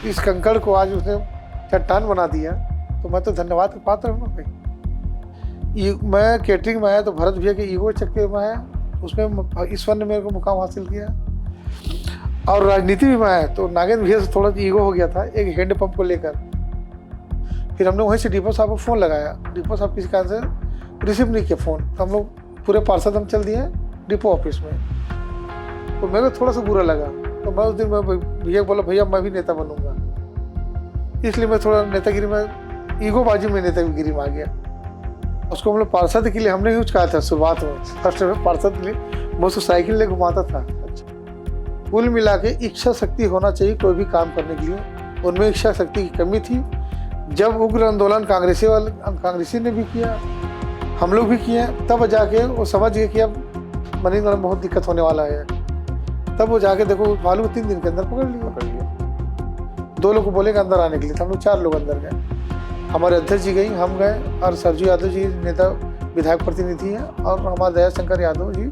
इस कंकड़ को आज उसने चट्टान बना दिया, तो मैं तो धन्यवाद का पात्र हूँ ना भाई। मैं कैटरिंग में आया तो भरत भैया के ईगो चक्के में आया, उसमें ईश्वर ने मेरे को मुकाम हासिल किया। और राजनीति में आया तो नागेंद्र भैया से थोड़ा ईगो हो गया था एक हैंडपंप को लेकर। फिर हमने वहीं से डिपो साहब को फ़ोन लगाया, डिपो साहब किसी कारण से रिसीव नहीं किया फ़ोन, तो हम लोग पूरे पार्षद हम चल दिए डिपो ऑफिस में। तो मेरे को थोड़ा सा बुरा लगा, तो मैं उस दिन मैं भैया बोला भैया मैं भी नेता बनूंगा, इसलिए मैं थोड़ा नेतागिरी में ईगोबाजी में नेतागिरी में आ गया। उसको हम लोग पार्षद के लिए हमने यूज कहा था शुरुआत में, फर्स्ट में पार्षद के लिए मैं उसको साइकिल ले घुमाता था। कुल मिला के इच्छा शक्ति होना चाहिए कोई भी काम करने के लिए, उनमें इच्छा शक्ति की कमी थी। जब उग्र आंदोलन कांग्रेसी ने भी किया, हम लोग भी किए, तब जाके वो समझ गए कि अब मनीनगढ़ में बहुत दिक्कत होने वाला है। तब वो जाके देखो भालू 3 दिन के अंदर पकड़ लिया। 2 लोग को बोलेगा अंदर आने के लिए, तो हम लोग 4 लोग अंदर गए। हमारे अध्यक्ष जी गई, हम गए, और सरजू यादव जी नेता विधायक प्रतिनिधि हैं, और हमारे दया शंकर यादव जी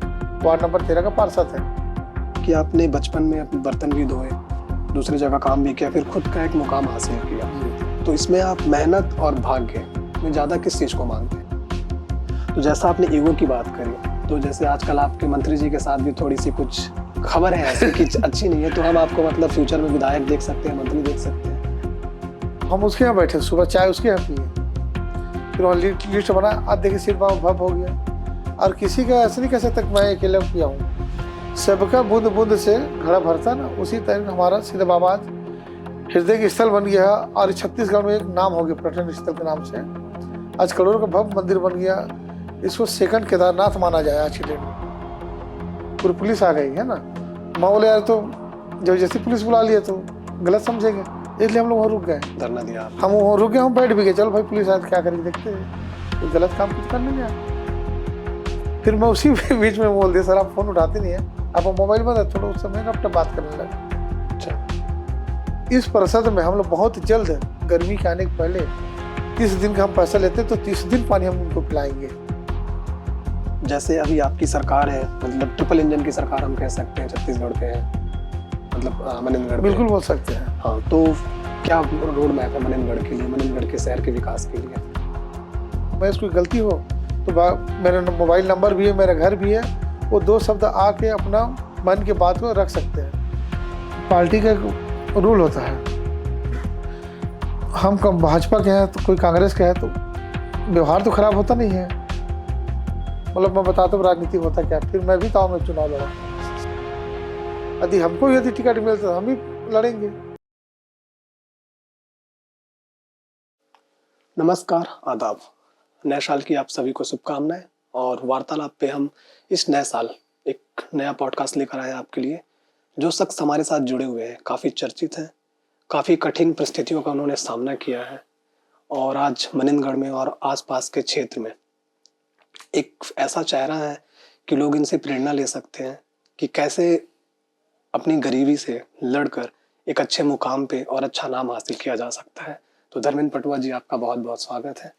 वार्ड नंबर 13 का पार्षद है। कि आपने बचपन में अपने बर्तन भी धोए, दूसरी जगह काम भी किया, फिर खुद का एक मुकाम हासिल किया, तो इसमें आप मेहनत और भाग्य में ज़्यादा किस चीज़ को मानते हैं? तो जैसा आपने ईगो की बात करी, तो जैसे आजकल आपके मंत्री जी के साथ भी थोड़ी सी कुछ खबर है ऐसी कि अच्छी नहीं है, तो हम आपको मतलब फ्यूचर में विधायक देख सकते हैं, मंत्री देख सकते हैं? हम उसके यहाँ बैठे, सुबह चाय उसके यहाँ पिए, फिर वहाँ लिस्ट बना, आज देखिए सिर भप हो गया। और किसी का ऐसा नहीं कह सकता मैं अकेले किया हूँ, सबका बूंद बूंद से घड़ा भरता ना, उसी तरह हमारा सिद्धाबाद हृदय की स्थल बन गया। और छत्तीसगढ़ में एक नाम हो गया पर्यटन स्थल के नाम से, आज करोड़ का भव्य मंदिर बन गया। इसको सेकंड केदारनाथ माना जाए आज के डेट में। पूरी पुलिस आ गई है ना, मैं बोले यार तो जब जैसी पुलिस बुला लिया तो गलत समझेंगे, इसलिए हम लोग वहाँ रुक गए, धरना दिया। हम वहाँ रुक गए, हम बैठ भी गए, चलो भाई पुलिस आए क्या करेंगे देखते हैं, तो गलत काम कुछ करने गया। फिर मैं उसी बीच में बोल दिया सर आप फ़ोन उठाते नहीं है, आप मोबाइल में थोड़ा उस समय अपना बात करने लगे। अच्छा, इस परिषद में हम लोग बहुत जल्द गर्मी के आने के पहले 30 दिन का हम पैसा लेते तो 30 दिन पानी हम उनको पिलाएंगे। जैसे अभी आपकी सरकार है, मतलब ट्रिपल इंजन की सरकार हम कह सकते हैं, छत्तीसगढ़ पे है, मतलब मनीनगढ़ बिल्कुल बोल सकते हैं। हाँ, तो क्या रोड मैप है मनीनगढ़ के लिए, मनीनगढ़ के शहर के विकास के लिए? मैं इसको गलती हो तो मेरा मोबाइल नंबर भी है, मेरा घर भी है, वो 2 शब्द आके अपना मन की बात को रख सकते हैं। पार्टी का रूल होता है, हम कब भाजपा के हैं तो कोई कांग्रेस के है, तो व्यवहार तो खराब होता नहीं है। मतलब मैं बताता हूँ राजनीति होता क्या, फिर मैं भी गाँव में चुनाव लड़ा, यदि हमको यदि टिकट मिलता तो हम भी लड़ेंगे। नमस्कार, आदाब। नए साल की आप सभी को शुभकामनाएं। और वार्तालाप पे हम इस नए साल एक नया पॉडकास्ट लेकर आए आपके लिए। जो शख्स हमारे साथ जुड़े हुए हैं काफ़ी चर्चित हैं, काफ़ी कठिन परिस्थितियों का उन्होंने सामना किया है, और आज मनीनगढ़ में और आसपास के क्षेत्र में एक ऐसा चेहरा है कि लोग इनसे प्रेरणा ले सकते हैं कि कैसे अपनी गरीबी से लड़कर एक अच्छे मुकाम पे और अच्छा नाम हासिल किया जा सकता है। तो धर्मेंद्र पटवा जी, आपका बहुत बहुत स्वागत है।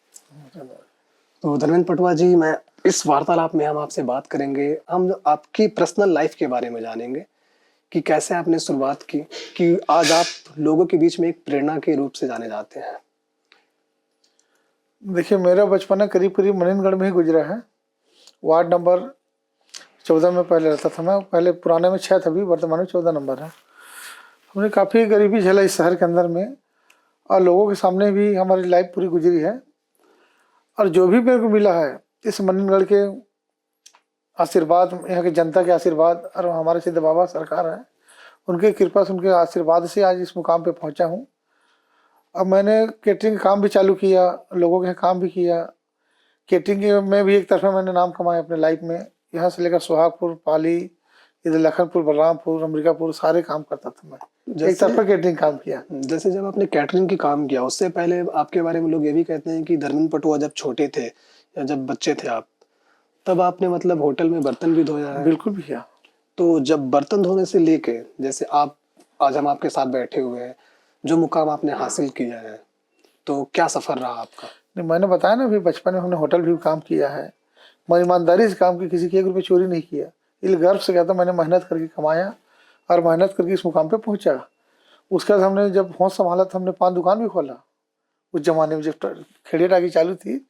तो धर्मेंद्र पटवा जी, मैं इस वार्तालाप में हम आपसे बात करेंगे, हम आपकी पर्सनल लाइफ के बारे में जानेंगे कि कैसे आपने शुरुआत की कि आज आप लोगों के बीच में एक प्रेरणा के रूप से जाने जाते हैं। देखिए मेरा बचपना करीब करीब मनीनगढ़ में ही गुजरा है। वार्ड नंबर 14 में पहले रहता था मैं, पहले पुराने में 6 था, अभी वर्तमान में 14 नंबर है। हमने काफ़ी गरीबी झेला इस शहर के अंदर में, और लोगों के सामने भी हमारी लाइफ पूरी गुजरी है। और जो भी मेरे को मिला है इस मनीनगढ़ के आशीर्वाद, यहाँ की जनता के आशीर्वाद, और हमारे सिद्ध बाबा सरकार है, उनके कृपा से, उनके आशीर्वाद से आज इस मुकाम पे पहुँचा हूँ। अब मैंने कैटरिंग काम भी चालू किया, लोगों के यहाँ काम भी किया। कैटरिंग में भी एक तरफा मैंने नाम कमाया अपने लाइफ में, यहाँ से लेकर सुहागपुर, पाली, इधर लखनपुर, बलरामपुर, अमरिकापुर, सारे काम करता था मैं, एक तरफा कैटरिंग काम किया। जैसे जब आपने कैटरिंग की काम किया, उससे पहले आपके बारे में लोग ये भी कहते हैं कि धर्मेंद्र पटवा जब छोटे थे या जब बच्चे थे आप, तब आपने मतलब होटल में बर्तन भी धोया है। बिल्कुल भैया। तो जब बर्तन धोने से लेके जैसे आप आज हम आपके साथ बैठे हुए हैं, जो मुकाम आपने हासिल किया है, तो क्या सफर रहा आपका? नहीं, मैंने बताया ना अभी, बचपन में हमने होटल भी काम किया है, मैं ईमानदारी से काम की, किसी के 1 रुपये चोरी नहीं किया। इसलिए गर्व से कहता मैंने मेहनत करके कमाया और मेहनत करके इस मुकाम पे पहुंचा। उसके बाद हमने जब होश संभाला तो हमने पान दुकान भी खोला। उस जमाने में जब खेड़िया टाकी चालू थी,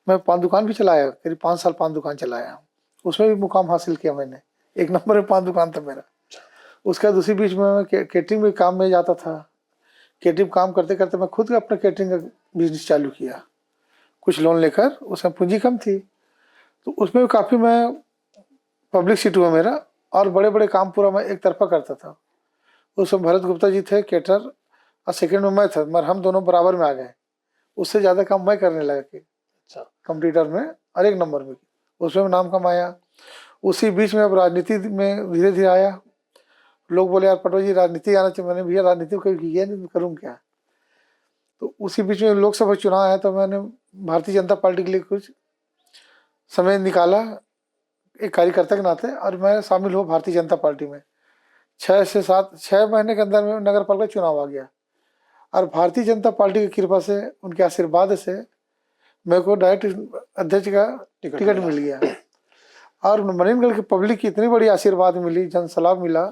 मैं पान दुकान भी चलाया, करीब 5 साल पान दुकान चलाया। उसमें भी मुकाम हासिल किया मैंने, 1 नंबर में पान दुकान था मेरा। उसके बाद उसी बीच में मैं केटरिंग में काम में जाता था। केटरिंग काम करते करते मैं खुद का अपना केटरिंग का बिजनेस चालू किया, कुछ लोन लेकर। उसमें पूंजी कम थी तो उसमें काफ़ी मैं पब्लिसिटी हुआ मेरा, और बड़े बड़े काम पूरा मैं एक तरफा करता था। उस समय भरत गुप्ता जी थे केटर, और सेकंड में मैं था, मगर हम दोनों बराबर में आ गए। उससे ज़्यादा काम मैं करने लगा कि अच्छा, कंप्यूटर में, और 1 नंबर में उसमें नाम कमाया। उसी बीच में अब राजनीति में धीरे धीरे आया। लोग बोले यार पटवा जी राजनीति आना चाहिए। मैंने भैया राजनीति कभी किया नहीं, करूँ क्या। तो उसी बीच में लोकसभा चुनाव आया तो मैंने भारतीय जनता पार्टी के लिए कुछ समय निकाला एक कार्यकर्ता के नाते, और मैं शामिल हुआ भारतीय जनता पार्टी में। 6 महीने के अंदर में नगर पालिका चुनाव आ गया, और भारतीय जनता पार्टी की कृपा से, उनके आशीर्वाद से मेरे को डायरेक्ट अध्यक्ष का टिकट मिल गया। और मरीनगढ़ की पब्लिक की इतनी बड़ी आशीर्वाद मिली, जन सलाह मिला,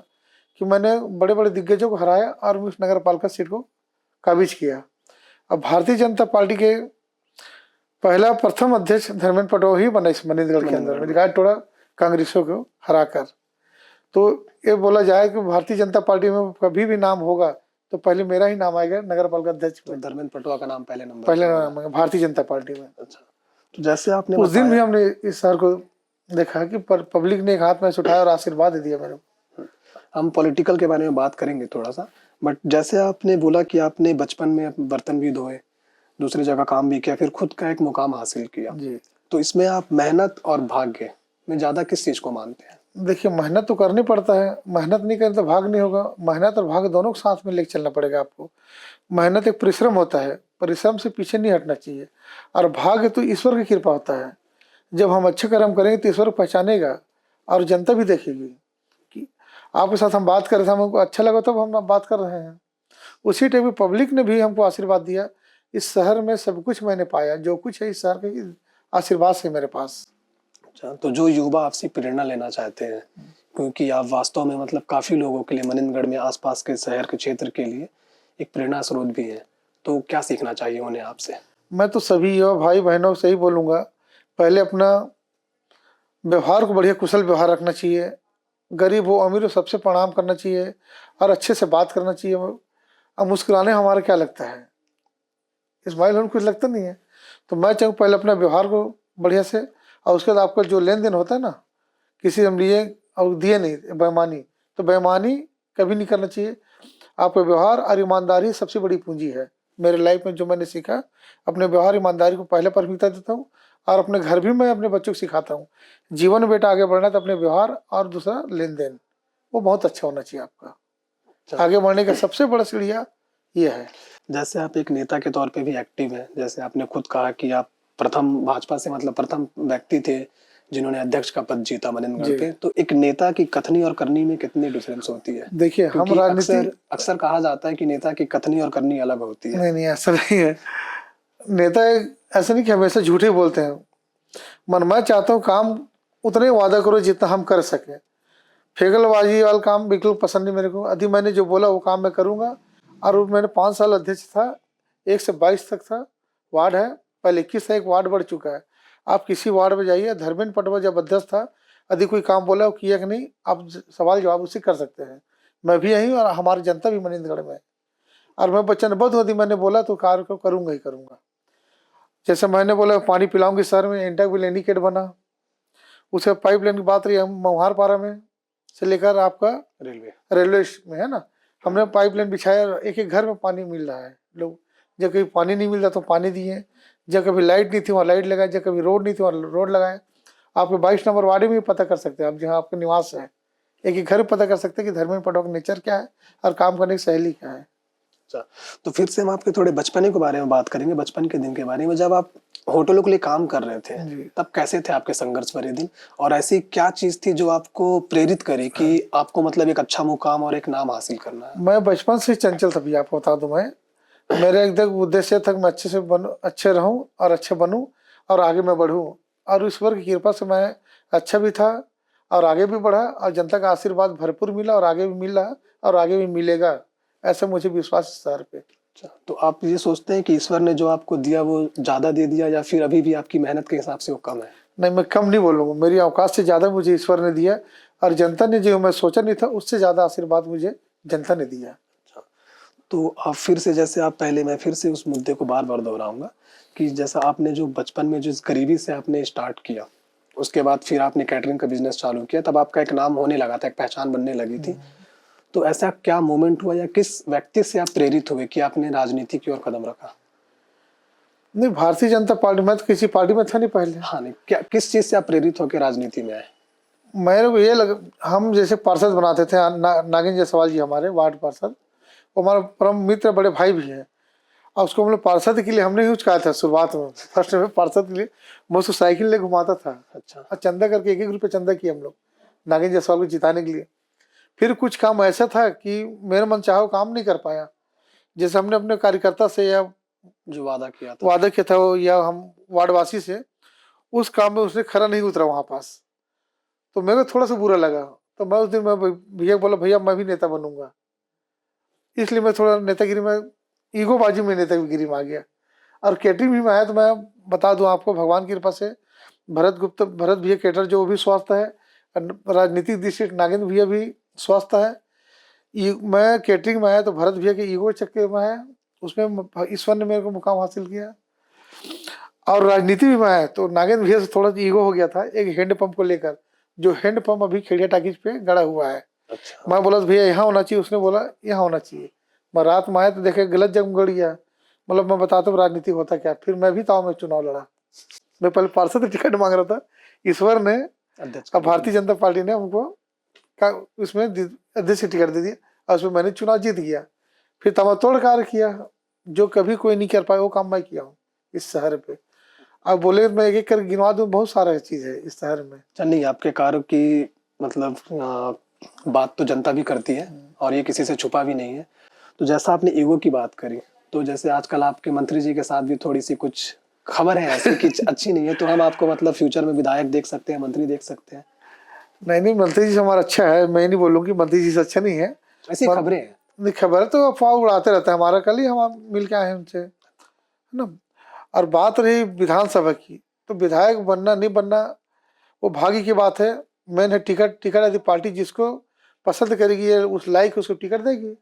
कि मैंने बड़े बड़े दिग्गजों को हराया और उस नगर पालिका सीट को काबिज किया। अब भारतीय जनता पार्टी के पहला प्रथम अध्यक्ष धर्मेंद्र पटवा ही बना इस मरीनगढ़ के अंदर, रिकार्ड तोड़ा कांग्रेसों को हराकर। तो ये बोला जाए कि भारतीय जनता पार्टी में कभी भी नाम होगा तो पहले मेरा ही नाम आएगा नगर पालिका अध्यक्ष तो में। धर्मेंद्र पटवा का नाम पहले नंबर पहले पे नाम आएगा भारतीय जनता पार्टी में। अच्छा, तो जैसे आपने उस दिन भी बताया, हमने इस शहर को देखा कि पब्लिक ने एक हाथ में से उठाया और आशीर्वाद दे दिया मेरे को। हम पॉलिटिकल के बारे में बात करेंगे थोड़ा सा, बट जैसे आपने बोला कि आपने बचपन में बर्तन भी धोए, दूसरी जगह काम भी किया, फिर खुद का एक मुकाम हासिल किया, जी तो इसमें आप मेहनत और भाग्य में ज्यादा किस चीज को मानते हैं? देखिए, मेहनत तो करनी पड़ता है, मेहनत नहीं करें तो भाग नहीं होगा। मेहनत और भाग दोनों को साथ में लेकर चलना पड़ेगा आपको। मेहनत एक परिश्रम होता है, परिश्रम से पीछे नहीं हटना चाहिए। और भाग्य तो ईश्वर की कृपा होता है। जब हम अच्छे कर्म करेंगे तो ईश्वर पहचानेगा, और जनता भी देखेगी कि आपके साथ हम बात कर रहे थे, हमको अच्छा लगा तब हम बात कर रहे हैं। उसी टाइप पब्लिक ने भी हमको आशीर्वाद दिया। इस शहर में सब कुछ मैंने पाया, जो कुछ है इस शहर के आशीर्वाद से मेरे पास। अच्छा, तो जो युवा आपसे प्रेरणा लेना चाहते हैं, क्योंकि आप वास्तव में मतलब काफी लोगों के लिए मनिनगढ़ में आसपास के शहर के क्षेत्र के लिए एक प्रेरणा स्रोत भी है, तो क्या सीखना चाहिए उन्हें आपसे? मैं तो सभी युवा भाई बहनों से ही बोलूँगा, पहले अपना व्यवहार को बढ़िया कुशल व्यवहार रखना चाहिए। गरीब हो अमीर हो सबसे प्रणाम करना चाहिए, और अच्छे से बात करना चाहिए। अब मुस्कुराने हमारा क्या लगता है, स्माइल होने कुछ लगता नहीं है। तो मैं चाहूँ पहले अपना व्यवहार को बढ़िया से, और उसके बाद आपका जो लेन देन होता है ना, किसी हम लिए और दिए नहीं बेईमानी, तो बेईमानी कभी नहीं करना चाहिए। आपका व्यवहार और ईमानदारी सबसे बड़ी पूंजी है। मेरे लाइफ में जो मैंने सीखा, अपने व्यवहार ईमानदारी को पहले प्राथमिकता देता हूँ, और अपने घर भी मैं अपने बच्चों को सिखाता हूँ। जीवन में बेटा आगे बढ़ना है तो अपने व्यवहार और दूसरा लेन देन वो बहुत अच्छा होना चाहिए आपका। आगे बढ़ने का सबसे बड़ा सीढ़िया ये है। जैसे आप एक नेता के तौर पे भी एक्टिव हैं, जैसे आपने खुद कहा कि आप प्रथम भाजपा से मतलब प्रथम व्यक्ति थे जिन्होंने अध्यक्ष का पद जीता मनिनगढ़ पे, तो एक नेता की कथनी और करनी में कितनी डिफरेंस होती है? देखिए, हम क्योंकि राजनीति अक्सर कहा जाता है कि नेता की कथनी और करनी अलग होती है। नहीं ऐसा नहीं है। नेता ऐसा नहीं कि हमेशा झूठे बोलते हैं। मन मैं चाहता हूँ काम उतने वादा करो जितना हम कर सके। फेगलबाजी वाला काम बिल्कुल पसंद नहीं मेरे को। यदि मैंने जो बोला वो काम मैं करूँगा। और मैंने 5 साल अध्यक्ष था, 1 से 22 तक था। वार्ड है, पहले 21 था, एक वार्ड बढ़ चुका है। आप किसी वार्ड में जाइए, धर्मेंद्र पटवा जब अध्यक्ष था, यदि कोई काम बोला वो किया कि नहीं, आप सवाल जवाब उससे कर सकते हैं। मैं भी यहीं, और हमारी जनता भी मनिंदगढ़ में है। और मैं वचनबद्ध हूँ, यदि मैंने बोला तो कार्य को करूँगा ही करूँगा। जैसे मैंने बोला पानी पिलाऊंगी शहर में, इंटरविल इंडिकेट बना। उसके पाइपलाइन की बात रही, हम मवहारपारा में से लेकर आपका रेलवे में है ना, हमने पाइपलाइन बिछाया। एक एक घर में पानी मिल रहा है। लोग जब कभी पानी नहीं मिल रहा तो पानी दिए, जब कभी लाइट नहीं थी वहाँ लाइट लगाए, जब कभी रोड नहीं थी वहाँ रोड लगाए। आपके 22 नंबर वार्ड में भी पता कर सकते हैं आप, जहाँ आपका निवास है। एक एक घर में पता कर सकते हैं कि धर्मेंद्र पटवा का नेचर क्या है और काम करने की शैली क्या है। अच्छा, तो फिर से हम आपके थोड़े बचपने के बारे में बात करेंगे, बचपन के दिन के बारे में। जब आप होटलों के लिए काम कर रहे थे, तब कैसे थे आपके संघर्ष भरे दिन, और ऐसी क्या चीज थी जो आपको प्रेरित करे कि आपको मतलब एक अच्छा मुकाम और एक नाम हासिल करना है? मैं बचपन से चंचल था भैया, आपको बता दूं। मैं मेरा एकदम उद्देश्य था कि मैं अच्छे से अच्छे रहूं और अच्छे बनूं और आगे मैं बढ़ूं। और ईश्वर की कृपा से मैं अच्छा भी था और आगे भी बढ़ा, और जनता का आशीर्वाद भरपूर मिला और आगे भी मिल रहा और आगे भी मिलेगा। ऐसा मुझे विश्वास है शहर पे। अच्छा, तो आप ये सोचते हैं कि ईश्वर ने जो आपको दिया वो ज़्यादा दे दिया या फिर अभी भी आपकी मेहनत के हिसाब से वो कम है? नहीं, मैं कम नहीं बोलूँगा, मेरी औकात से ज़्यादा मुझे ईश्वर ने दिया, और जनता ने जो मैं सोचा नहीं था उससे ज़्यादा आशीर्वाद मुझे जनता ने दिया। अच्छा, तो आप फिर से जैसे आप पहले मैं फिर से उस मुद्दे को बार-बार दोहराऊँगा कि जैसा आपने जो बचपन में जिस गरीबी से आपने स्टार्ट किया, उसके बाद फिर आपने कैटरिंग का बिज़नेस चालू किया, तब आपका एक नाम होने लगा था, एक पहचान बनने लगी थी। तो ऐसा क्या मोमेंट हुआ या किस व्यक्ति से आप प्रेरित हुए कि आपने राजनीति की ओर कदम रखा? नहीं, भारतीय जनता पार्टी, मैं तो किसी पार्टी में था नहीं पहले। हाँ, नहीं, क्या किस चीज़ से आप प्रेरित होके राजनीति में आए? मेरे को ये लग, हम जैसे पार्षद बनाते थे, नागिन जायसवाल जी हमारे वार्ड पार्षद, वो हमारा परम मित्र, बड़े भाई भी हैं। और उसको हम लोग पार्षद के लिए हमने यूज कहा था शुरुआत में, फर्स्ट में पार्षद के लिए मैं उसको साइकिल ले घुमाता था, अच्छा, और चंदा करके 1-1 रुपये चंदा किया हम लोग नागिन जायसवाल को जिताने के लिए। फिर कुछ काम ऐसा था कि मेरा मन चाहा वो काम नहीं कर पाया, जैसे हमने अपने कार्यकर्ता से या जो वादा किया था। वादा किया था या हम वार्डवासी से, उस काम में उसने खरा नहीं उतरा वहाँ पास। तो मेरे को थोड़ा सा बुरा लगा, तो मैं उस दिन मैं भैया को बोला, भैया मैं भी नेता बनूंगा। इसलिए मैं थोड़ा नेतागिरी में, ईगोबाजी में नेतागिरी में आ गया। और कैटरिंग भी में आया तो मैं बता दूं आपको, भगवान की कृपा से भरत भैया कैटर जो, वो भी स्वस्थ है, और राजनीतिक दृष्टि से नागेंद्र भैया भी स्वस्थ है। मैं कैटरिंग में आया तो भरत भैया के ईगो चक्कर में आया, उसमें ईश्वर ने मेरे को मुकाम हासिल किया। और राजनीति में आया तो नागेंद्र भैया से थोड़ा ईगो हो गया था एक हैंडपंप को लेकर, जो हैंडपंप अभी खेड़िया टाकीज पे गड़ा हुआ है। अच्छा, मैं बोला भैया यहाँ होना चाहिए, उसने बोला यहाँ होना चाहिए। मैं रात में आया तो देखे गलत जगह गड़ गया। मतलब मैं बताता हूँ राजनीति होता क्या। फिर मैं भी ताव में चुनाव लड़ा, मैं पहले पार्षद टिकट मांग रहा था, ईश्वर ने अध्यक्ष और का भारतीय जनता पार्टी ने हमको उसमें अध्यक्ष टिकट दे दिया, और उसमें मैंने चुनाव जीत गया। फिर तमातोड़ कार्य किया, जो कभी कोई नहीं कर पाया वो काम मैं किया हूँ इस शहर पे। अब बोले मैं एक एक कर गिनवा दूं, बहुत सारा चीज है इस शहर में। अच्छा, नहीं आपके कार्य की मतलब बात तो जनता भी करती है और ये किसी से छुपा भी नहीं है। तो जैसा आपने ईगो की बात करी, तो जैसे आजकल आपके मंत्री जी के साथ भी थोड़ी सी कुछ खबर है ऐसी कि अच्छी नहीं है, तो हम आपको मतलब फ्यूचर में विधायक देख सकते हैं, मंत्री देख सकते हैं? नहीं नहीं, मंत्री जी से हमारा अच्छा है, मैं नहीं बोलूँगी मंत्री जी से अच्छा नहीं है। ऐसी पर खबरें हैं। नहीं, खबर तो अफवाह उड़ाते रहते हैं, हमारा कल ही हम मिल के आए हैं उनसे, है ना। और बात रही विधानसभा की, तो विधायक बनना नहीं बनना वो भाग्य की बात है। मैंने टिकट टिकट यदि पार्टी जिसको पसंद करेगी या उस लायक उसको टिकट देगी।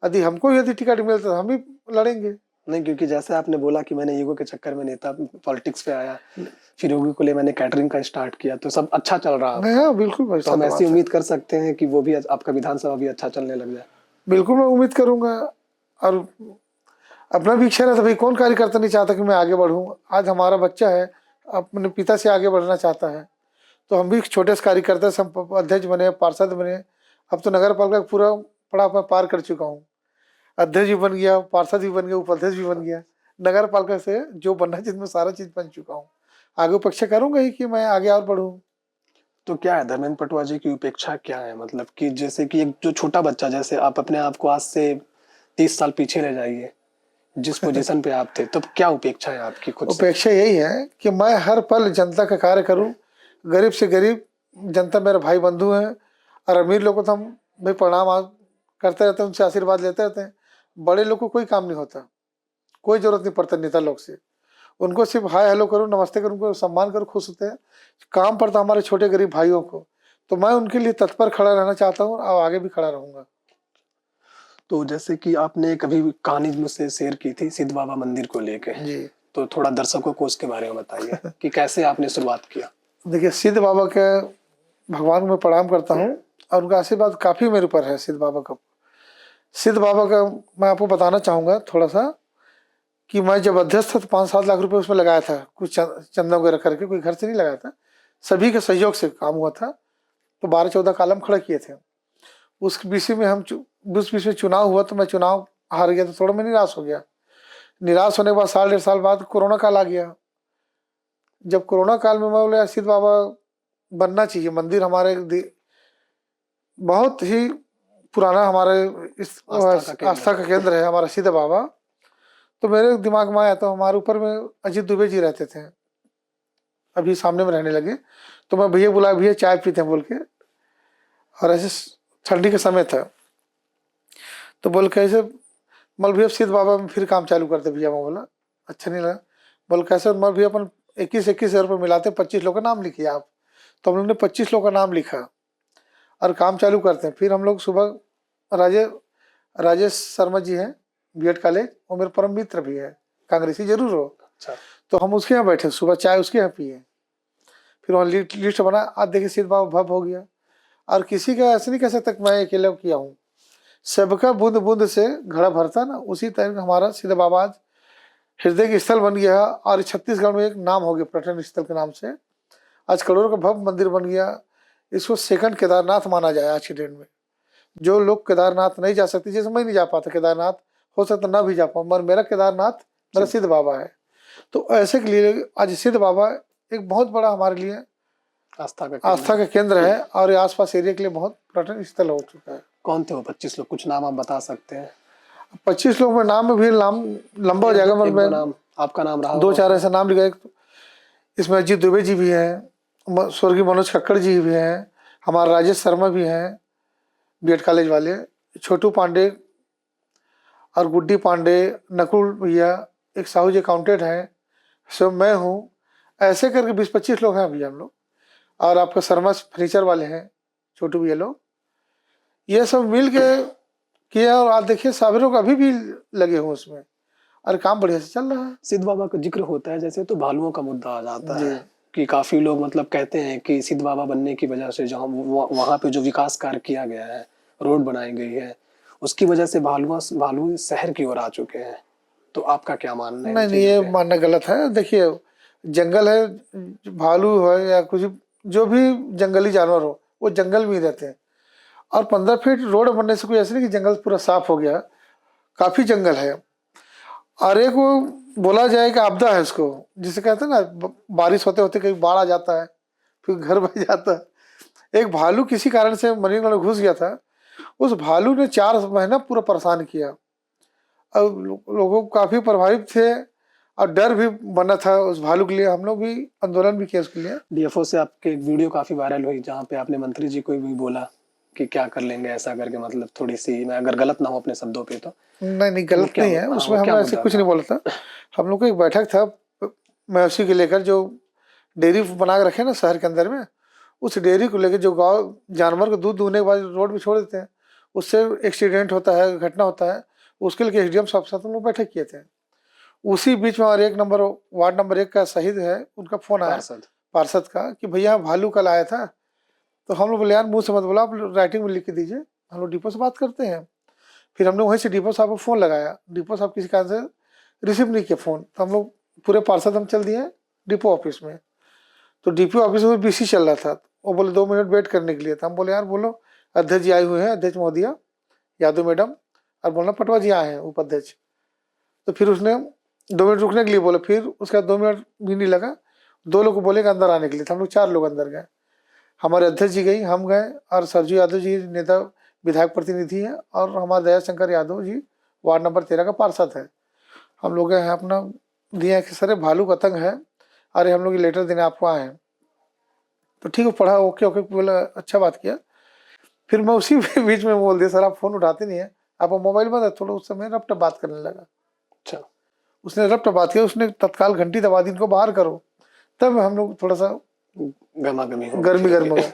यदि हमको यदि टिकट मिलता तो हम भी लड़ेंगे। नहीं, क्योंकि जैसे आपने बोला कि मैंने ईगो के चक्कर में नेता पॉलिटिक्स पे आया, फिर ईगो को लिए मैंने कैटरिंग का स्टार्ट किया, तो सब अच्छा चल रहा नहीं, आपका। हाँ बिल्कुल भाई, तो हम सत्य ऐसी बात है। उम्मीद कर सकते हैं कि वो भी आपका विधानसभा भी अच्छा चलने लग जाए। बिल्कुल मैं उम्मीद करूंगा। और अपना भी इच्छा रहता, भाई कौन कार्यकर्ता नहीं चाहता कि मैं आगे बढ़ूं। आज हमारा बच्चा है, अपने पिता से आगे बढ़ना चाहता है, तो हम भी छोटे से कार्यकर्ता से हम अध्यक्ष बने, पार्षद बने। अब तो नगर पालिका का पूरा पड़ाव मैं पार कर चुका हूँ, अध्यक्ष भी बन गया, पार्षद भी बन गया, उपाध्यक्ष भी बन गया। नगर पालिका से जो बनना है जिसमें सारा चीज बन चुका हूँ। आगे अपेक्षा करूंगा ही कि मैं आगे और बढ़ूँ। तो क्या है धर्मेंद्र पटवा जी की उपेक्षा क्या है? मतलब कि जैसे कि एक जो छोटा बच्चा, जैसे आप अपने आप को आज से 30 साल पीछे ले जाइए, जिस पोजीशन पे आप थे, तब क्या उपेक्षा है आपकी खुद से? अपेक्षा यही है कि मैं हर पल जनता का कार्य करूं, गरीब से गरीब जनता मेरे भाई बंधु हैं। और अमीर लोगों को तो हम भाई प्रणाम करते रहते हैं, उनसे आशीर्वाद लेते रहते हैं। बड़े लोग को कोई काम नहीं होता, कोई जरूरत नहीं पड़ता नेता लोग से। उनको सिर्फ हाय हेलो करो, नमस्ते करो, उनको सम्मान करो, खुश होते हैं। काम पड़ता हमारे छोटे गरीब भाइयों को, तो मैं उनके लिए तत्पर खड़ा रहना चाहता हूँ और आगे भी खड़ा रहूंगा। तो जैसे कि आपने कभी कहानी मुझसे शेयर की थी सिद्ध बाबा मंदिर को लेके, जी, तो थोड़ा दर्शकों को उसके बारे में बताइए कि कैसे आपने शुरुआत किया? देखिए सिद्ध बाबा के भगवान को मैं प्रणाम करता हूँ, और उनका आशीर्वाद काफ़ी मेरे ऊपर है। सिद्ध बाबा का, सिद्ध बाबा का मैं आपको बताना चाहूँगा थोड़ा सा, कि मैं जब अध्यक्ष था तो 5-7 लाख रुपए उसमें लगाया था, कुछ चंदा वगैरह करके, कोई घर से नहीं लगाया था, सभी के सहयोग से काम हुआ था। तो 12-14 कॉलम खड़ा किए थे। उस विषय में उस विषय में चुनाव हुआ, तो मैं चुनाव हार गया, तो थोड़ा मैं निराश हो गया। निराश होने के बाद 1.5 साल बाद कोरोना काल आ गया। जब कोरोना काल में मैं बोले सिद्ध बाबा बनना चाहिए, मंदिर हमारे बहुत ही पुराना, हमारे इस आस्था का केंद्र है हमारा सिद्ध बाबा। तो मेरे दिमाग में आया, तो हमारे ऊपर में अजीत दुबे जी रहते थे, अभी सामने में रहने लगे। तो मैं भैया बुलाया, भैया चाय पीते हैं बोल के, और ऐसे ठंडी का समय था। तो बोल कैसे, मल भैया सिद्ध बाबा में फिर काम चालू करते भैया। मैं बोला अच्छा नहीं लगा। बोल कैसे, मल भैया अपन 21,000 रुपये मिलाते, 25 लोग का नाम लिखिए आप। तो हम लोग ने 25 लोग का नाम लिखा और काम चालू करते हैं। फिर हम लोग सुबह राजेश शर्मा जी हैं बीएड कॉलेज, वो मेरे परम मित्र भी है, कांग्रेसी जरूर हो। अच्छा। तो हम उसके यहाँ बैठे, सुबह चाय उसके यहाँ पिए। फिर वहाँ लिस्ट बना, आज देखिए सिद्ध बाबा भव हो गया। और किसी का ऐसे नहीं कह सकता मैं अकेले किया हूँ, सबका बूंद बूंद से घड़ा भरता ना, उसी तरह हमारा सिद्ध बाबा आज हृदय की स्थल बन गया। और छत्तीसगढ़ में एक नाम हो गया पर्यटन स्थल के नाम से। आज करोड़ों का भव्य मंदिर बन गया। इसको सेकंड केदारनाथ माना जाए आज की डेट में। जो लोग केदारनाथ नहीं जा सकते, जैसे मैं नहीं जा पाता केदारनाथ, हो सकता ना भी जा पाऊँ, मगर मेरा केदारनाथ मेरा सिद्ध बाबा है। तो ऐसे के लिए आज सिद्ध बाबा एक बहुत बड़ा हमारे लिए आस्था का केंद्र है। और ये आसपास एरिया के लिए बहुत पर्यटन स्थल हो चुका है। कौन थे वो 25 लोग, कुछ नाम आप बता सकते हैं? 25 लोग में नाम में भी नाम लंबा हो जाएगा। मतलब नाम आपका नाम रहा, 2-4 ऐसे नाम लिखा। इसमें अजीत दुबे जी भी हैं, स्वर्गीय मनोज कक्कड़ जी भी हैं, हमारा राजेश शर्मा भी हैं बीएड कॉलेज वाले, छोटू पांडे और गुड्डी पांडे, नकुल भैया, एक साहू जी अकाउंटेंट हैं, सब मैं हूँ। ऐसे करके 20-25 लोग हैं अभी हम लोग। और आपका शर्मा फर्नीचर वाले हैं छोटू भैया लोग, ये सब मिल के किया। और आप देखिए साबिरों का अभी भी लगे हुए उसमें, और काम बढ़िया से चल रहा है। सिद्ध बाबा का जिक्र होता है जैसे तो भालुओं का मुद्दा आ जाता है कि काफी लोग मतलब कहते हैं कि सिद्ध बाबा बनने की वजह से जहाँ वहाँ पे जो विकास कार्य किया गया है, रोड बनाई गई है, उसकी वजह से भालू शहर की ओर आ चुके हैं। तो आपका क्या मानना है? नहीं, ये मानना गलत है। देखिए जंगल है, भालू है या कुछ जो भी जंगली जानवर हो, वो जंगल में ही रहते हैं। और 15 फीट रोड बनने से कोई ऐसे नहीं कि जंगल पूरा साफ हो गया, काफी जंगल है। और एक वो बोला जाए कि आपदा है इसको, जिसे कहते हैं ना बारिश होते होते कहीं बाढ़ आ जाता है, फिर घर बह जाता है। एक भालू किसी कारण से मणिगढ़ घुस गया था, उस भालू ने 4 महीना पूरा परेशान किया। अब लोगों काफी प्रभावित थे और डर भी बना था उस भालू के लिए। हम लोग भी आंदोलन भी किया उसके लिए। डीएफओ से आपके एक वीडियो काफी वायरल हुई जहाँ पे आपने मंत्री जी को भी बोला कि क्या कर लेंगे ऐसा करके, मतलब थोड़ी सी, मैं अगर गलत ना हो अपने शब्दों पे तो। नहीं गलत नहीं है, उसमें हमने ऐसे कुछ नहीं बोला था। हम लोग को एक बैठक था मवेशी के लेकर, जो डेयरी बना के रखे ना शहर के अंदर में, उस डेयरी को लेकर जो गाँव जानवर को दूध दूहने के बाद रोड पे छोड़ देते हैं, उससे एक्सीडेंट होता है, घटना होता है, उसके लिए एसडीएम साहब साथ हम लोग बैठक किए थे। उसी बीच में और वार्ड नंबर 1 का शहीद है, उनका फोन आया पार्षद का कि भैया भालू कल आया था। तो हम लोग बोले यार मुंह से मत बोला, आप राइटिंग में लिख के दीजिए, हम लोग डिपो से बात करते हैं। फिर हमने वहीं से डिपो साहब को फ़ोन लगाया, डिपो साहब किसी कारण से रिसीव नहीं किया फ़ोन। तो हम लोग पूरे पार्षद हम चल दिए डिपो ऑफिस में। तो डिपो ऑफिस में बीसी चल रहा था, वो बोले 2 मिनट वेट करने के लिए था। हम बोले यार बोलो, अध्यक्ष जी आए हुए हैं, अध्यक्ष महोदया यादव मैडम, और बोलना पटवा जी आए हैं उपाध्यक्ष। तो फिर उसने 2 मिनट रुकने के लिए बोला। फिर उसका 2 मिनट भी नहीं लगा, 2 लोग को बोले अंदर आने के लिए। हम लोग 4 लोग अंदर गए, हमारे अध्यक्ष जी गई, हम गए, और सरजू यादव जी नेता विधायक प्रतिनिधि है, और हमारे दया शंकर यादव जी वार्ड नंबर 13 का पार्षद है। हम लोग गए हैं, अपना दिए कि सर भालू का आतंक है, अरे हम लोग ये लेटर देने आपको आए हैं। तो ठीक है, पढ़ा, ओके बोला, अच्छा बात किया। फिर मैं उसी बीच में बोल दिया सर आप फोन उठाते नहीं है, आप मोबाइल में थोड़ा उस समय रपट बात करने लगा। अच्छा, उसने रपट बात किया, उसने तत्काल घंटी दबा दी, इनको बाहर करो। तब हम लोग थोड़ा सा गर्मी हो गया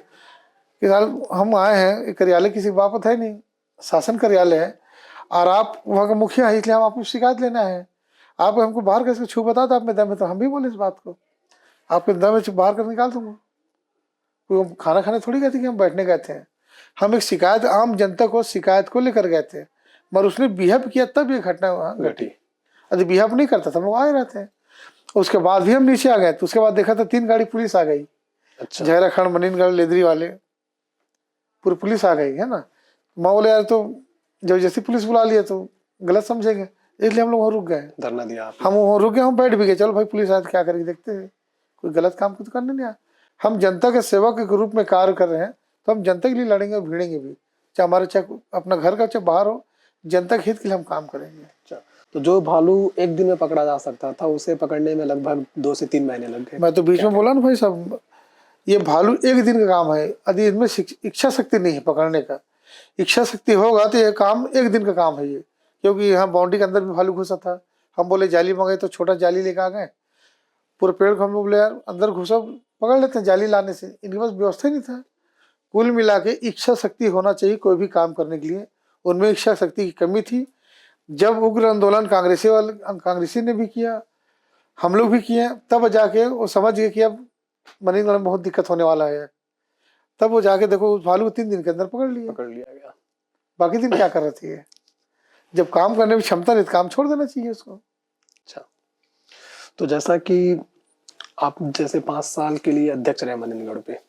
कि साल हम आए हैं, कार्यालय किसी बापत है नहीं, शासन कार्यालय है, और आप वहाँ का मुखिया है, इसलिए हम आपको शिकायत लेना है। आप हमको बाहर कैसे छू बता दो, आप में दम है तो हम भी बोले इस बात को, आपके दम है बाहर कर निकाल दूंगा। कोई खाना खाने थोड़ी गए थे कि हम बैठने गए थे, हम एक शिकायत, आम जनता को शिकायत को लेकर गए थे। मगर उसने बिहेव किया तब ये घटना घटी। यदि बिहेव नहीं करता तो हम लोग आए रहते हैं। उसके बाद भी हम नीचे आ गए, तो उसके बाद देखा तो 3 गाड़ी पुलिस आ गई। अच्छा, झहराखंड, मनीनगढ़, लेदरी वाले पूरी पुलिस आ गई है ना। मैं बोले यार तो जब जैसी पुलिस बुला लिया तो गलत समझेंगे, इसलिए हम लोग वहाँ रुक गए, धरना दिया। हम वहाँ रुक गए, हम बैठ भी गए, चलो भाई पुलिस आए तो क्या करेंगे, देखते हैं, कोई गलत काम तो करने नहीं आया। हम जनता के सेवक के रूप में कार्य कर रहे हैं, तो हम जनता के लिए लड़ेंगे और भिड़ेंगे भी, चाहे हमारे चाहे अपना घर का चाहे बाहर हो, जनता के हित के लिए हम काम करेंगे। अच्छा, तो जो भालू एक दिन में पकड़ा जा सकता था, उसे पकड़ने में लगभग 2 से 3 महीने लग गए। मैं तो बीच में बोला ना भाई साहब, ये भालू एक दिन का काम है, यदि इसमें इच्छा शक्ति नहीं है पकड़ने का, इच्छा शक्ति होगा तो ये काम एक दिन का काम है ये, क्योंकि यहाँ बाउंड्री के अंदर भी भालू घुसा था। हम बोले जाली मंगाए तो छोटा जाली लेकर आ गए, पूरे पेड़ को हम लोग बोले यार अंदर घुसा पकड़ लेते हैं जाली लाने से, इनके पास व्यवस्था ही नहीं था। कुल मिला के इच्छा शक्ति होना चाहिए कोई भी काम करने के लिए, उनमें इच्छा शक्ति की कमी थी। जब उग्र आंदोलन कांग्रेसी ने भी किया, हम लोग भी किए, तब जाके वो समझ गए कि अब मनीनगढ़ में बहुत दिक्कत होने वाला है। तब वो जाके देखो उस भालू को 3 दिन के अंदर पकड़ लिया गया। बाकी दिन क्या कर रही थी ये? जब काम करने की क्षमता नहीं तो काम छोड़ देना चाहिए उसको। अच्छा, तो जैसा कि आप जैसे 5 साल के लिए अध्यक्ष रहे मनीनगढ़ पे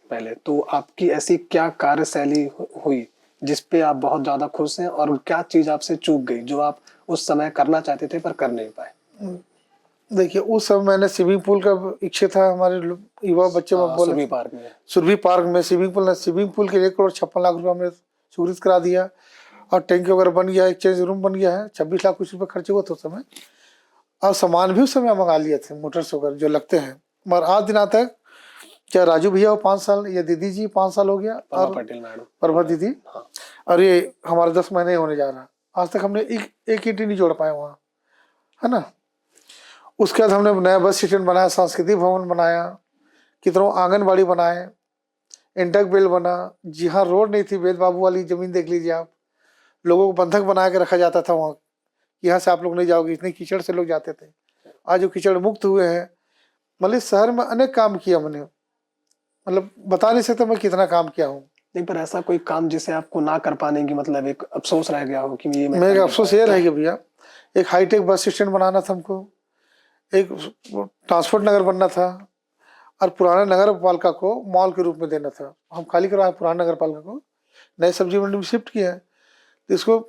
पहले, तो आपकी ऐसी क्या कार्यशैली हुई जिस पे आप बहुत ज्यादा खुश हैं, और क्या चीज आपसे चूक गई जो आप उस समय करना चाहते थे पर कर नहीं पाए? देखिए उस समय मैंने स्विमिंग पूल का इच्छा था, हमारे युवा बच्चे में बोले सुरभि पार्क में स्विमिंग पूल के 1,56,00,000 रुपये हमने स्वीकृत करा दिया, और टैंक वगैरह बन गया, एक चेंज रूम बन गया है। 26 लाख कुछ रुपये खर्च हुआ था उस समय, और सामान भी उस समय मंगा लिए थे, मोटर्स वगैरह जो लगते हैं। मगर आज दिन तक क्या राजू भैया वो 5 साल, ये दीदी जी 5 साल हो गया, और प्रभा दीदी, हाँ। और ये हमारे 10 महीने होने जा रहा, आज तक हमने एक ईंट नहीं जोड़ पाए वहाँ, है ना। उसके बाद हमने नया बस स्टैंड बनाया, सांस्कृतिक भवन बनाया, कितनों आंगनबाड़ी बनाए, इंटक बेल बना। जी हाँ, रोड नहीं थी, वेद बाबू वाली जमीन देख लीजिए आप, लोगों को बंधक बना के रखा जाता था वहाँ, यहाँ से आप लोग नहीं जाओगे, इतने कीचड़ से लोग जाते थे। आज जो कीचड़ मुक्त हुए हैं, मतलब शहर में अनेक काम किया मैंने, मतलब बता नहीं सकता मैं कितना काम किया हूँ। नहीं, पर ऐसा कोई काम जिसे आपको ना कर पाने की मतलब एक अफसोस रह गया हो कि ये मेरा अफसोस ये रह गया भैया, एक हाईटेक बस स्टैंड बनाना था हमको, एक ट्रांसपोर्ट नगर बनना था, और पुराने नगर पालिका को मॉल के रूप में देना था। हम खाली करवाए पुराने नगर पालिका को, नए सब्जी मंडी में शिफ्ट किया है, तो इसको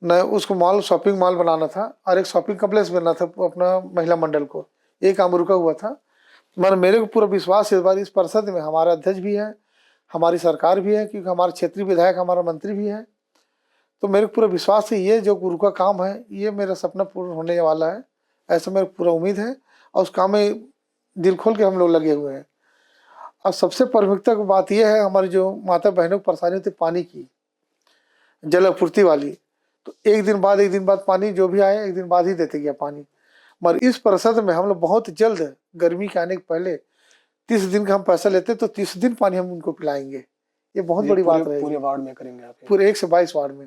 नए उसको मॉल, शॉपिंग मॉल बनाना था, और एक शॉपिंग कम्प्लेक्स बनना था अपना महिला मंडल को। ये काम रुका हुआ था, मगर मेरे को पूरा विश्वास है इस बार इस परिषद में हमारा अध्यक्ष भी है, हमारी सरकार भी है, क्योंकि हमारे क्षेत्रीय विधायक हमारा मंत्री भी है, तो मेरे को पूरा विश्वास है ये जो गुरु का काम है ये मेरा सपना पूर्ण होने वाला है, ऐसा मेरे पूरा उम्मीद है। और उस काम में दिल खोल के हम लोग लगे हुए हैं। और सबसे प्राथमिकता की बात यह है, हमारी जो माता बहनों को परेशानी होती पानी की, जल आपूर्ति वाली, तो एक दिन बाद पानी जो भी आए एक दिन बाद ही देते गया पानी। मगर इस परिषद में हम लोग बहुत जल्द, गर्मी के आने के पहले 30 दिन का हम पैसा लेते, तो 30 दिन पानी हम उनको पिलाएंगे। ये बहुत बड़ी बात रहेगी। पूरे वार्ड में करेंगे आप? पूरे 1 से 22 वार्ड में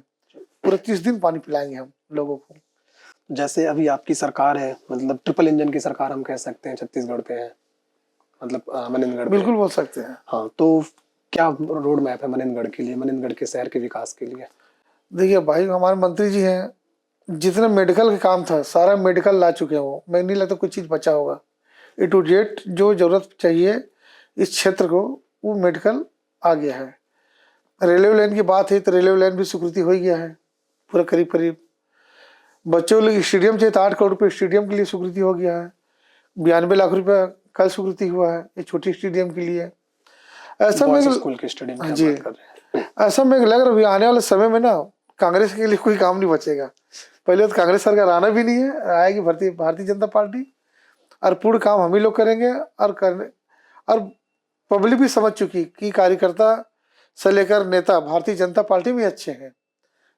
पूरे 30 दिन पानी पिलाएंगे हम लोगों को। जैसे अभी आपकी सरकार है, मतलब ट्रिपल इंजन की सरकार हम कह सकते हैं, छत्तीसगढ़ पे है, मतलब मनीनगढ़। बिल्कुल बोल सकते हैं। हाँ, तो क्या रोड मैप है मनीनगढ़ के लिए, मनीनगढ़ के शहर के विकास के लिए? देखिए भाई, हमारे मंत्री जी हैं, जितने मेडिकल का काम था सारा मेडिकल ला चुके हैं वो, मैं नहीं लगता कुछ चीज़ बचा होगा। ए टू जेड जो जरूरत चाहिए इस क्षेत्र को वो मेडिकल आ गया है। रेलवे लाइन की बात है तो रेलवे लाइन भी स्वीकृति हो गया है पूरा करीब करीब। बच्चों के लिए स्टेडियम चाहिए तो 8 करोड़ रुपये स्टेडियम के लिए स्वीकृति हो गया है। 92 लाख रुपया कल स्वीकृति हुआ है ये छोटी स्टेडियम के लिए। ऐसा में स्कूल के स्टेडियम की जी बात कर रहे हैं। ऐसा में लग रहा है आने वाले समय में ना कांग्रेस के लिए कोई काम नहीं बचेगा। पहले तो कांग्रेस सरकार आना भी नहीं है, आएगी भारतीय जनता पार्टी, और पूर्ण काम हम ही लोग करेंगे। और पब्लिक भी समझ चुकी कि कार्यकर्ता से लेकर नेता भारतीय जनता पार्टी में अच्छे हैं,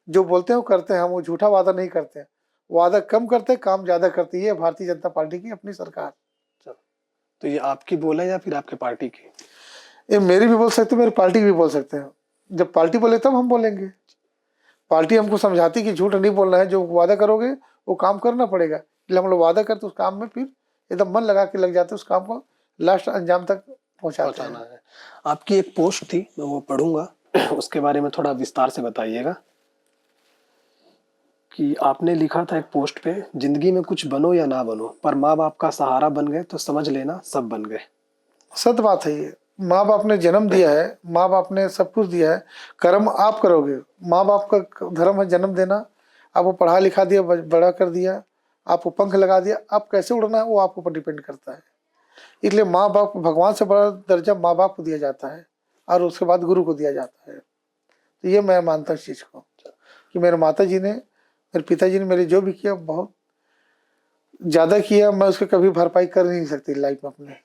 जो बोलते हैं वो करते हैं। हम वो झूठा वादा नहीं करते, वादा कम करते काम ज्यादा करती है भारतीय जनता पार्टी की अपनी सरकार। तो ये आपकी बोला या फिर आपके पार्टी की? ये मेरी भी बोल सकते हैं, मेरी पार्टी की भी बोल सकते हैं। जब पार्टी बोले तब हम बोलेंगे। पार्टी हमको समझाती कि झूठ नहीं बोलना है, जो वादा करोगे वो काम करना पड़ेगा। इसलिए हम लोग वादा करते उस काम में फिर एकदम मन लगा के लग जाते, उस काम को लास्ट अंजाम तक पहुंचाना है। आपकी एक पोस्ट थी, मैं वो पढ़ूंगा, उसके बारे में थोड़ा विस्तार से बताइएगा। कि आपने लिखा था एक पोस्ट पे, जिंदगी में कुछ बनो या ना बनो पर माँ बाप का सहारा बन गए तो समझ लेना सब बन गए। सत्य बात है ये। माँ बाप ने जन्म दिया है, माँ बाप ने सब कुछ दिया है, कर्म आप करोगे। माँ बाप का धर्म है जन्म देना। आपको पढ़ा लिखा दिया, बड़ा कर दिया, आपको पंख लगा दिया, आप कैसे उड़ना है वो आपके ऊपर डिपेंड करता है। इसलिए माँ बाप, भगवान से बड़ा दर्जा माँ बाप को दिया जाता है, और उसके बाद गुरु को दिया जाता है। तो ये मैं मानता हूँ इस चीज़ को कि मेरे माता जी ने, मेरे पिताजी ने मेरे जो भी किया बहुत ज़्यादा किया, मैं उसको कभी भरपाई कर नहीं सकती लाइफ में अपने।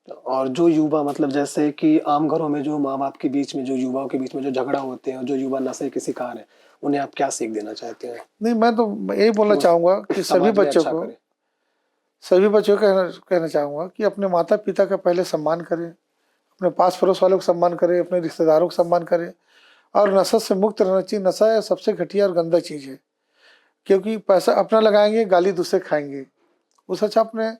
और जो युवा मतलब जैसे कि आम घरों में जो माँ बाप के बीच में जो युवाओं के बीच में जो झगड़ा होते हैं, जो युवा नशे के शिकार हैं, उन्हें आप क्या सीख देना चाहते हैं नहीं, मैं तो यही कि बोलना वो चाहूँगा कि समाज में अच्छा करे? सभी बच्चों को कहना कहना चाहूँगा कि अपने माता पिता का पहले सम्मान करें, अपने पास पड़ोस वालों को सम्मान करें, अपने रिश्तेदारों को सम्मान करें, और नशा से मुक्त रहना चाहिए। नशा सबसे घटिया और गंदा चीज़ है, क्योंकि पैसा अपना लगाएंगे, गाली दूसरे खाएंगे। उस अच्छा अपने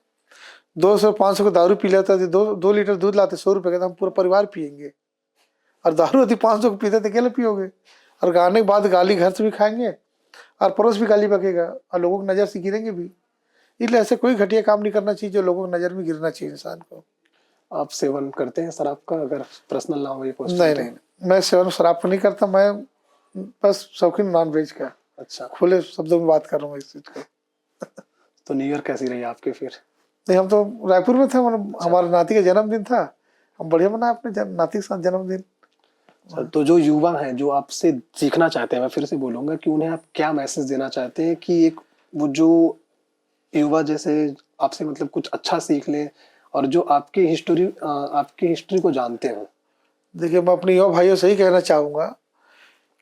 200-500 को दारू पी लेता है, 2 लीटर दूध लाते 100 रुपये का, तो हम पूरा परिवार पियेंगे। और दारू होती 500 को पीते तो अकेले पियोगे, और गाने के बाद गाली घर से भी खाएंगे और पड़ोस भी गाली बकेगा और लोगों की नज़र से गिरेंगे भी। इसलिए ऐसे कोई घटिया काम नहीं करना चाहिए जो लोगों की नज़र में गिरना चाहिए इंसान को। आप सेवन करते हैं शराब का? अगर पर्सनल ना हो ये क्वेश्चन नहीं तो। नहीं, मैं सेवन शराब को नहीं करता, मैं बस शौकीन नॉन वेज का। अच्छा, खुले शब्दों में बात कर रहा हूँ इस चीज़ को। तो न्यू ईयर कैसी रही आपके फिर? नहीं, हम तो रायपुर में थे, अच्छा। हमारे नाती का जन्मदिन था, हम बढ़िया मनाए अपने नाती के साथ जन्मदिन। अच्छा, तो जो युवा हैं जो आपसे सीखना चाहते हैं, मैं फिर से बोलूंगा कि उन्हें आप क्या मैसेज देना चाहते हैं कि एक वो जो युवा जैसे आपसे मतलब कुछ अच्छा सीख लें और जो आपकी हिस्ट्री को जानते हो? देखिए, मैं अपने युवा भाइयों से ही कहना चाहूँगा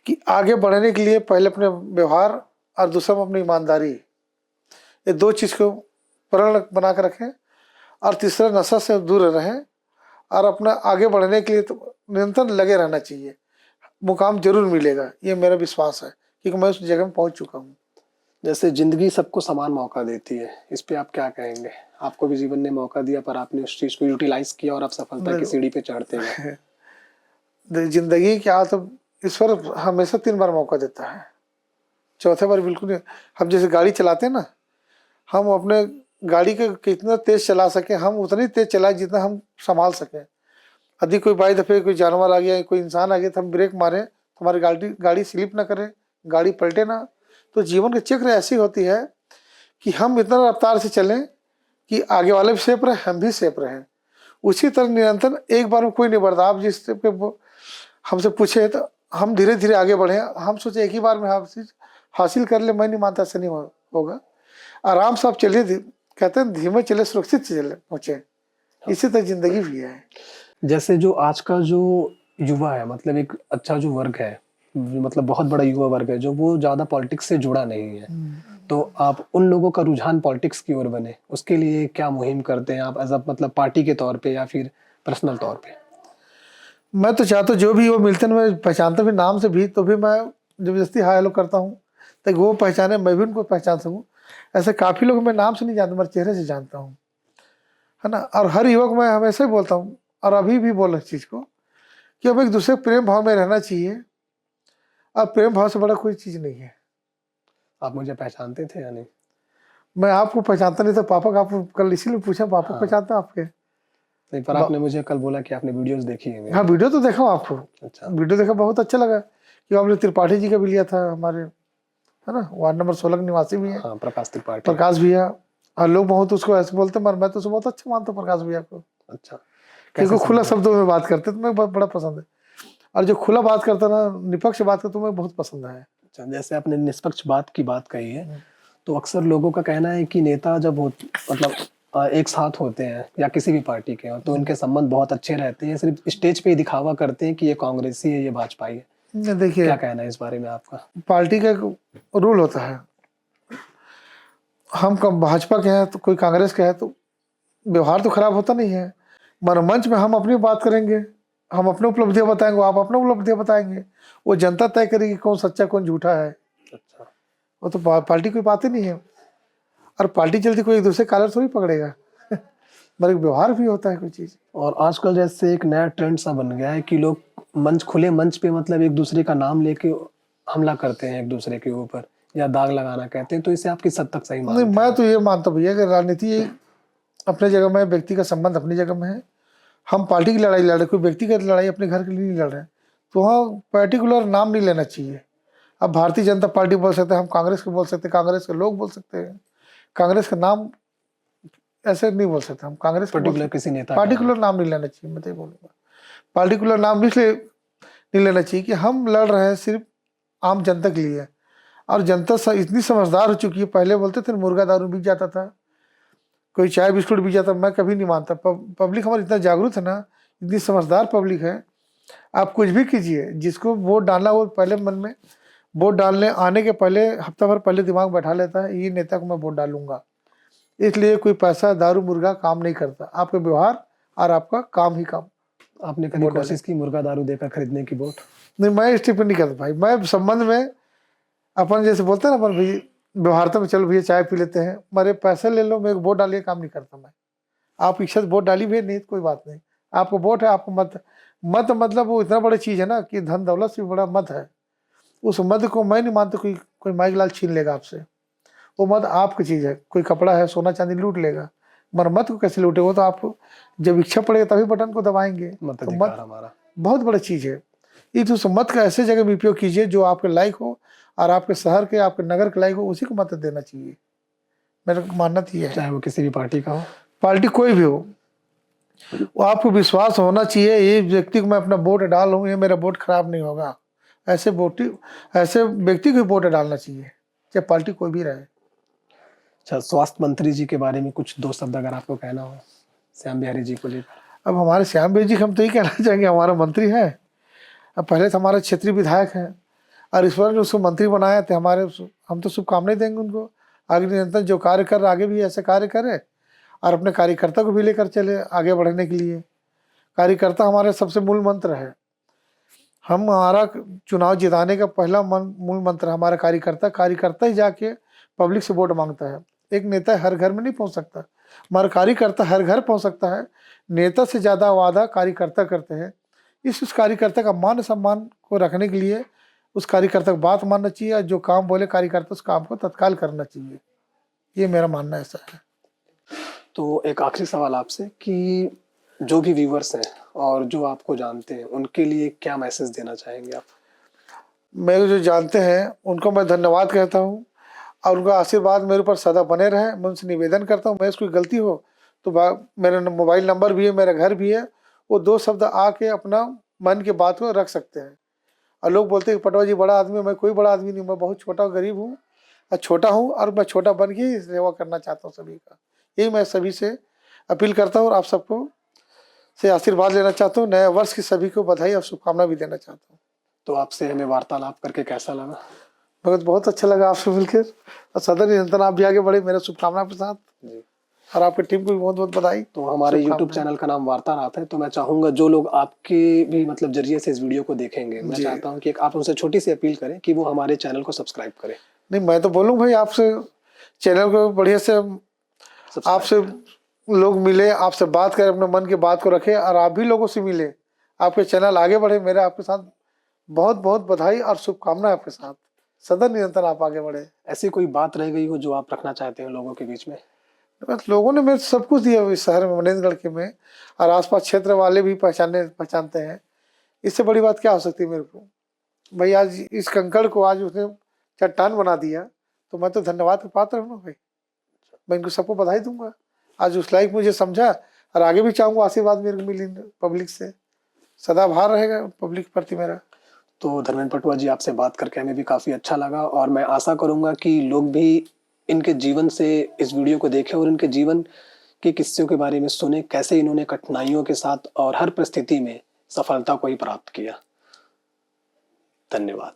कि आगे बढ़ने के लिए पहले अपने व्यवहार और दूसरा में अपनी ईमानदारी, ये 2 चीज़ को प्रण बना कर रखें, और तीसरा नशा से दूर रहें, और अपना आगे बढ़ने के लिए तो निरंतर लगे रहना चाहिए। मुकाम जरूर मिलेगा, ये मेरा विश्वास है, क्योंकि मैं उस जगह में पहुंच चुका हूँ। जैसे जिंदगी सबको समान मौका देती है, इस पे आप क्या कहेंगे? आपको भी जीवन ने मौका दिया पर आपने उस चीज को यूटिलाइज किया और आप सफलता की सीढ़ी पे चढ़ते गए। जिंदगी क्या, तो ईश्वर हमेशा 3 बार मौका देता है, चौथे बार बिल्कुल नहीं। हम जैसे गाड़ी चलाते हैं ना, हम अपने गाड़ी के कितना तेज चला सके, हम उतनी तेज चलाएं जितना हम संभाल सकें। यदि कोई बाई दफे कोई जानवर आ गया, कोई इंसान आ गया, तो हम ब्रेक मारें तो हमारी गाड़ी स्लिप ना करे, गाड़ी पलटे ना। तो जीवन की चक्र ऐसी होती है कि हम इतना रफ्तार से चलें कि आगे वाले भी सेफ रहे, हम भी सेफ रहें। उसी तरह निरंतर एक बार में कोई नहीं बढ़ता। आप जिस पे हमसे पूछे तो हम धीरे धीरे आगे बढ़े, हम सोचे एक ही बार में हासिल कर ले, मैं नहीं मानता ऐसा नहीं होगा। आराम से आप चलिए, कहते हैं धीमे चले सुरक्षित से चले पहुँचे। इसी तरह जिंदगी भी है। जैसे जो आज का जो युवा है, मतलब एक अच्छा जो वर्ग है, मतलब बहुत बड़ा युवा वर्ग है जो वो ज्यादा पॉलिटिक्स से जुड़ा नहीं है, तो आप उन लोगों का रुझान पॉलिटिक्स की ओर बने, उसके लिए क्या मुहिम करते हैं आप एज अ मतलब पार्टी के तौर पे या फिर पर्सनल तौर पे? मैं तो चाहता हूँ जो भी वो मिलते हैं, मैं पहचानता भी नाम से भी, तो भी मैं जबरदस्ती हाय हेलो करता हूँ ताकि वो पहचाने, मैं भी उनको पहचान सकूँ। ऐसे काफ़ी लोग मैं नाम से नहीं जानता, मगर चेहरे से जानता हूँ, है ना। और हर युवक मैं हमेशा ही बोलता हूँ, और अभी भी बोल रहा इस चीज़ को, कि अब एक दूसरे प्रेम भाव में रहना चाहिए, और प्रेम भाव से बड़ा कोई चीज़ नहीं है। आप मुझे पहचानते थे या नहीं? मैं आपको पहचानता नहीं था, पापा का आपको कल इसीलिए पूछा, पापा हाँ। पहचानता आपके? नहीं, पर आपने मुझे कल बोला कि आपने वीडियोस देखी है मेरी। हाँ, वीडियो तो देखा हूँ आपको। अच्छा। वीडियो देखा, बहुत अच्छा लगा कि आपने त्रिपाठी जी का भी लिया था, हमारे, है ना, वार्ड नंबर 16 के निवासी भी है, हाँ, प्रकाश त्रिपाठी। प्रकाश भैया। और लोग बहुत उसको ऐसे बोलते हैं, मगर मैं तो उसे बहुत अच्छा मानता हूँ प्रकाश भैया को, अच्छा, क्योंकि कैसे खुला समझे? शब्दों में बात करते तो मैं बड़ा पसंद है। और जो खुला बात करता ना, निष्पक्ष बात करता, मुझे बहुत पसंद है। अच्छा, जैसे आपने निष्पक्ष बात की बात कही है, तो अक्सर लोगों का कहना है कि नेता जब हो मतलब एक साथ होते हैं या किसी भी पार्टी के हो, तो उनके संबंध बहुत अच्छे रहते हैं, सिर्फ स्टेज पे ही दिखावा करते हैं कि ये कांग्रेसी है, ये भाजपाई है। देखिए, क्या कहना है इस बारे में आपका? पार्टी का एक रूल होता है, हम कब भाजपा के हैं तो कोई कांग्रेस के है, तो व्यवहार तो खराब होता नहीं है। मनोमंच में हम अपनी बात करेंगे, हम अपने उपलब्धियां बताएंगे, आप अपने उपलब्धियां बताएंगे, वो जनता तय करेगी कौन सच्चा कौन झूठा है। अच्छा, वो तो पार्टी कोई बात ही नहीं है, और पार्टी चलती कोई एक दूसरे कॉलर थोड़ी पकड़ेगा मगर व्यवहार भी होता है कोई चीज़। और आजकल जैसे एक नया ट्रेंड सा बन गया है कि लोग खुले मंच पे मतलब एक दूसरे का नाम लेके हमला करते हैं एक दूसरे के ऊपर, या दाग लगाना कहते हैं, तो इसे आप किस हद तक सही नहीं, मानते मैं हैं? तो ये मानता हूँ भैया कि राजनीति अपने जगह में, व्यक्ति का संबंध अपनी जगह में है। हम पार्टी की लड़ाई लड़ रहे, कोई व्यक्तिगत लड़ाई अपने घर के लिए नहीं लड़ रहे, तो वहाँ पर्टिकुलर नाम नहीं लेना चाहिए। अब भारतीय जनता पार्टी बोल सकते हैं, हम कांग्रेस को बोल सकते हैं, कांग्रेस के लोग बोल सकते हैं, कांग्रेस का नाम ऐसे नहीं बोल सकते, हम कांग्रेस को बोल पर्टिकुलर सकते, किसी नेता का पार्टिकुलर नाम नहीं लेना चाहिए। मैं तो ये बोलूँगा, पार्टिकुलर नाम इसलिए नहीं लेना चाहिए कि हम लड़ रहे हैं सिर्फ आम जनता के लिए, और जनता इतनी समझदार हो चुकी है। पहले बोलते थे मुर्गा दारू बिक जाता था, कोई चाय बिस्कुट भी जाता, मैं कभी नहीं मानता। पब्लिक हमारी इतना जागरूक है ना, इतनी समझदार पब्लिक है। आप कुछ भी कीजिए, जिसको वोट डालना वो पहले मन में वोट डालने आने के पहले हफ्ता भर पहले दिमाग बैठा लेता है, ये नेता को मैं वोट डालूंगा। इसलिए कोई पैसा दारू मुर्गा काम नहीं करता, आपका व्यवहार और आपका काम ही काम। आपने कभी वोट कोशिश की मुर्गा दारू देकर खरीदने की वोट? नहीं, मैं इस टिप्पणी नहीं करता भाई। मैं संबंध में अपन जैसे बोलते हैं ना, अपन भाई व्यवहारता में, चलो भैया चाय पी लेते हैं, मेरे पैसे ले लो, मेरे को वोट डालिए, काम नहीं करता मैं। आप इच्छा से वोट डाली भी नहीं तो कोई बात नहीं, आपको वोट है, आपको मत। मत मतलब वो इतना बड़ी चीज है ना कि धन दौलत से भी बड़ा मत है। उस मत को मैं नहीं मानता कोई माइक लाल छीन लेगा आपसे। वो मत आपकी चीज है, कोई कपड़ा है, सोना चांदी लूट लेगा, मगर मत को कैसे लूटे? वो तो आप जब इच्छा पड़ेगा तभी बटन को दबाएंगे। तो मताधिकार हमारा बहुत बड़ी चीज है। इस उस मत का ऐसे जगह में उपयोग कीजिए जो आपके लायक हो और आपके शहर के, आपके नगर के लायक हो, उसी को मत देना चाहिए। मेरा मानना तो ये है। चाहे वो किसी भी पार्टी का हो, पार्टी कोई भी हो, वो आपको विश्वास होना चाहिए, ये व्यक्ति को मैं अपना वोट डालूं, ये मेरा वोट खराब नहीं होगा। ऐसे व्यक्ति को वोट डालना चाहिए, चाहे पार्टी कोई भी रहे। अच्छा, स्वास्थ्य मंत्री जी के बारे में कुछ 2 शब्द अगर आपको कहना हो, श्याम बिहारी जी को लेकर। अब हमारे श्याम बिहारी जी हम तो ये कहना चाहेंगे, हमारा मंत्री है। अब पहले तो हमारे क्षेत्रीय विधायक हैं और ईश्वर ने उसको मंत्री बनाया, थे हमारे, हम तो शुभकामनाएं देंगे उनको। आगे निरंतर जो कार्य कर आगे भी ऐसे कार्य करे और अपने कार्यकर्ता को भी लेकर चले आगे बढ़ने के लिए। कार्यकर्ता हमारे सबसे मूल मंत्र है। हमारा चुनाव जिताने का पहला मूल मंत्र हमारा कार्यकर्ता ही जाके पब्लिक से वोट मांगता है। एक नेता हर घर में नहीं पहुंच सकता, हमारा कार्यकर्ता हर घर पहुंच सकता है। नेता से ज़्यादा वादा कार्यकर्ता करते हैं। उस कार्यकर्ता का मान सम्मान को रखने के लिए उस कार्यकर्ता को बात मानना चाहिए और जो काम बोले कार्यकर्ता उस काम को तत्काल करना चाहिए। ये मेरा मानना ऐसा है। तो एक आखिरी सवाल आपसे कि जो भी व्यूवर्स हैं और जो आपको जानते हैं, उनके लिए क्या मैसेज देना चाहेंगे आप? मेरे जो जानते हैं उनको मैं धन्यवाद कहता हूँ और उनका आशीर्वाद मेरे ऊपर सदा बने रहे। मैं उनसे निवेदन करता हूँ, मैं कोई गलती हो तो मेरा मोबाइल नंबर भी है, मेरा घर भी है, वो 2 शब्द आके अपना मन की बात को रख सकते हैं। और लोग बोलते हैं पटवा जी बड़ा आदमी, मैं कोई बड़ा आदमी नहीं, मैं बहुत छोटा गरीब हूँ और मैं छोटा बन के ही सेवा करना चाहता हूँ सभी का। यही मैं सभी से अपील करता हूँ और आप सबको से आशीर्वाद लेना चाहता हूँ। नए वर्ष की सभी को बधाई और शुभकामना भी देना चाहता हूँ। तो आपसे हमें वार्तालाप करके कैसा लगा? बहुत अच्छा लगा आपसे मिलकर और सदन निरंतर आप भी आगे बढ़े, मेरा शुभकामना के साथ जी। और आपकी टीम को भी बहुत बहुत बधाई। तो हमारे YouTube चैनल का नाम वार्तालाप है, तो मैं चाहूंगा जो लोग आपके भी मतलब जरिए से इस वीडियो को देखेंगे, मैं चाहता हूं कि आप उनसे छोटी सी अपील करें कि वो हमारे चैनल को सब्सक्राइब करें। नहीं, मैं तो बोलूँ भाई आपसे, चैनल को बढ़िया से आपसे लोग मिले, आपसे बात करें, अपने मन की बात को रखें और आप भी लोगों से मिले, आपके चैनल आगे बढ़े। मेरा आपके साथ बहुत बहुत बधाई और शुभकामनाएं आपके साथ। सदन निरंतर आप आगे बढ़े। ऐसी कोई बात रह गई हो जो आप रखना चाहते हैं लोगों के बीच में? बस लोगों ने मेरे सब कुछ दिया इस शहर में, मनेंद्रगढ़ के में और आसपास क्षेत्र वाले भी पहचानते हैं। इससे बड़ी बात क्या हो सकती है मेरे को? भाई आज इस कंकड़ को आज उसने चट्टान बना दिया, तो मैं तो धन्यवाद का पात्र हूँ ना भाई। मैं इनको सबको बधाई दूंगा, आज उस लायक मुझे समझा और आगे भी चाहूँगा आशीर्वाद मेरे को मिली पब्लिक से। सदा आभार रहेगा पब्लिक प्रति मेरा। तो धर्मेंद्र पटवा जी, आपसे बात करके हमें भी काफ़ी अच्छा लगा और मैं आशा करूंगा कि लोग भी इनके जीवन से इस वीडियो को देखें और इनके जीवन के किस्सों के बारे में सुने, कैसे इन्होंने कठिनाइयों के साथ और हर परिस्थिति में सफलता को ही प्राप्त किया। धन्यवाद।